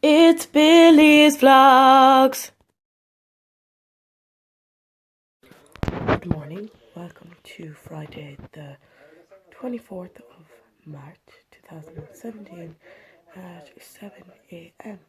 It's Billy's Vlogs. Good morning. Welcome to Friday the 24th of March 2017 at 7 a.m.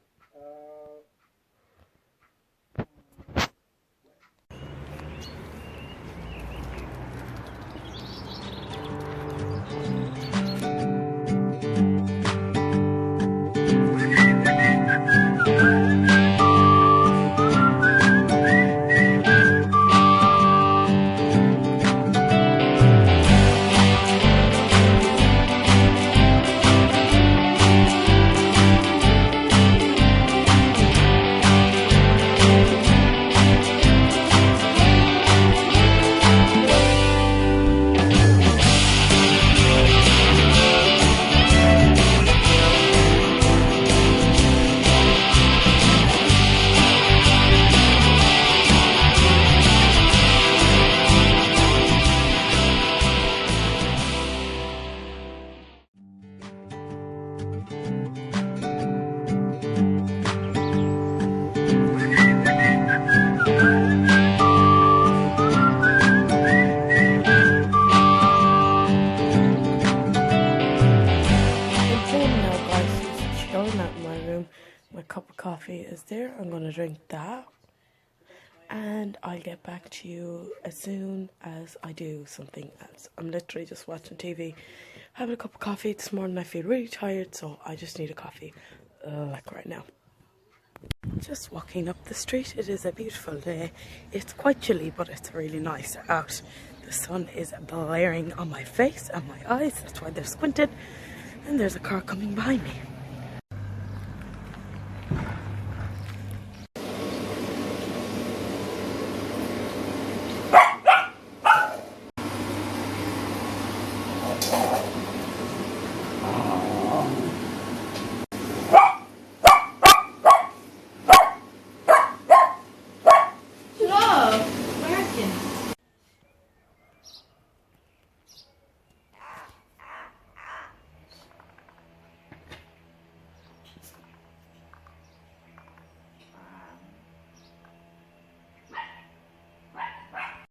My cup of coffee is there. I'm going to drink that and I'll get back to you as soon as I do something else. I'm literally just watching TV, having a cup of coffee. This morning I feel really tired, so I just need a coffee like right now. Just walking up the street. It is a beautiful day. It's quite chilly, but it's really nice out. The sun is blaring on my face and my eyes, that's why they're squinted, and there's a car coming behind me.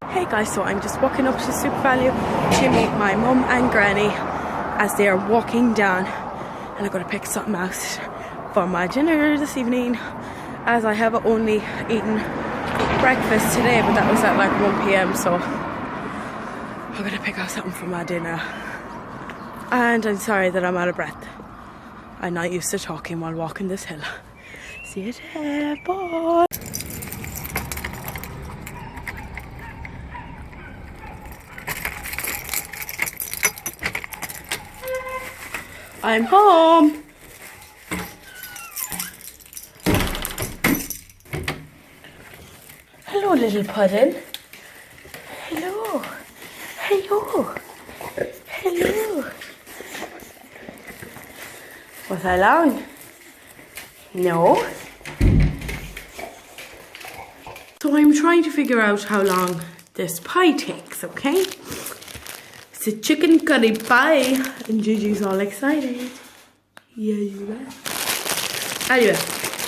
Hey guys, so I'm just walking up to Super Value to meet my mum and granny as they are walking down, and I'm going to pick something else for my dinner this evening, as I have only eaten breakfast today, but that was at like 1 p.m, so I'm going to pick out something for my dinner. And I'm sorry that I'm out of breath. I'm not used to talking while walking this hill. See you there, bye. I'm home. Hello, little puddin'. Hello. Hello. Hello. Was I long? No. So I'm trying to figure out how long this pie takes, okay? It's a chicken curry pie, and Gigi's all excited. Yeah, you are. Anyway,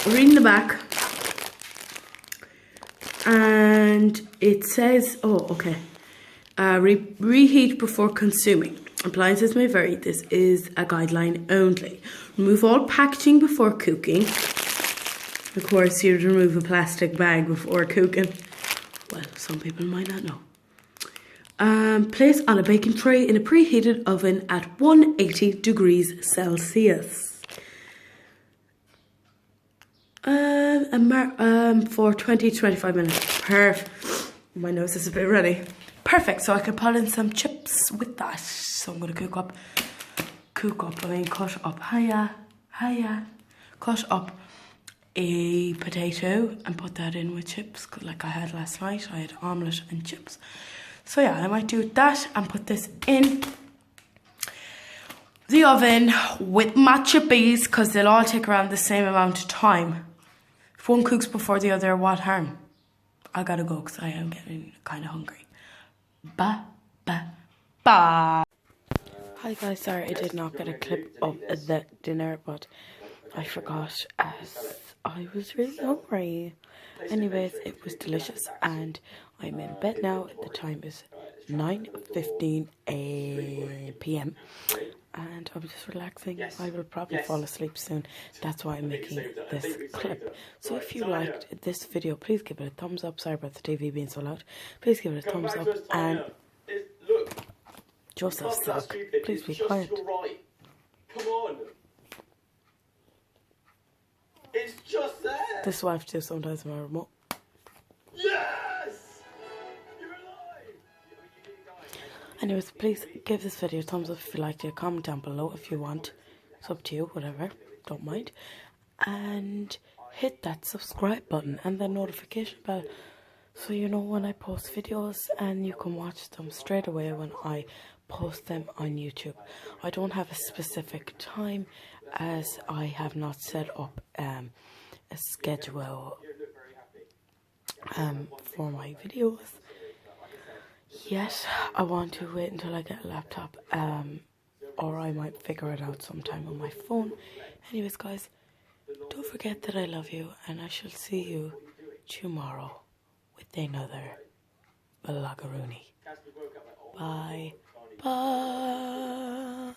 reading the back, and it says, oh, okay. Reheat before consuming. Appliances may vary. This is a guideline only. Remove all packaging before cooking. Of course, you'd remove a plastic bag before cooking. Well, some people might not know. Place on a baking tray in a preheated oven at 180 degrees Celsius. For 20 to 25 minutes. Perfect. My nose is a bit runny. Perfect. So I can put in some chips with that. So I'm gonna cut up a potato and put that in with chips, like I had last night. I had omelette and chips. So yeah, I might do that and put this in the oven with my chippies, because they'll all take around the same amount of time. If one cooks before the other, what harm? I gotta go because I am getting kind of hungry. Bye. Hi guys, sorry I did not get a clip of the dinner, but I forgot as I was really hungry. Anyways, it was delicious and I'm in bed now. The time is 9:15 p.m. and I'm just relaxing. I will probably fall asleep soon. That's why I'm making this clip. So if you liked this video, please give it a thumbs up. Sorry about the TV being so loud. Please give it a thumbs up. And Joseph Silk, please be quiet. Come on. It's just there. This is what I have to do sometimes with my remote. Yes! You're alive! Anyways, please give this video a thumbs up if you liked it. Comment down below if you want. It's up to you, whatever. Don't mind. And hit that subscribe button and the notification bell so you know when I post videos and you can watch them straight away when I post them on YouTube. I don't have a specific time as I have not set up a schedule for my videos yet. I want to wait until I get a laptop or I might figure it out sometime on my phone. Anyways guys, don't forget that I love you and I shall see you tomorrow with another vloggeroonie. Bye. Bye.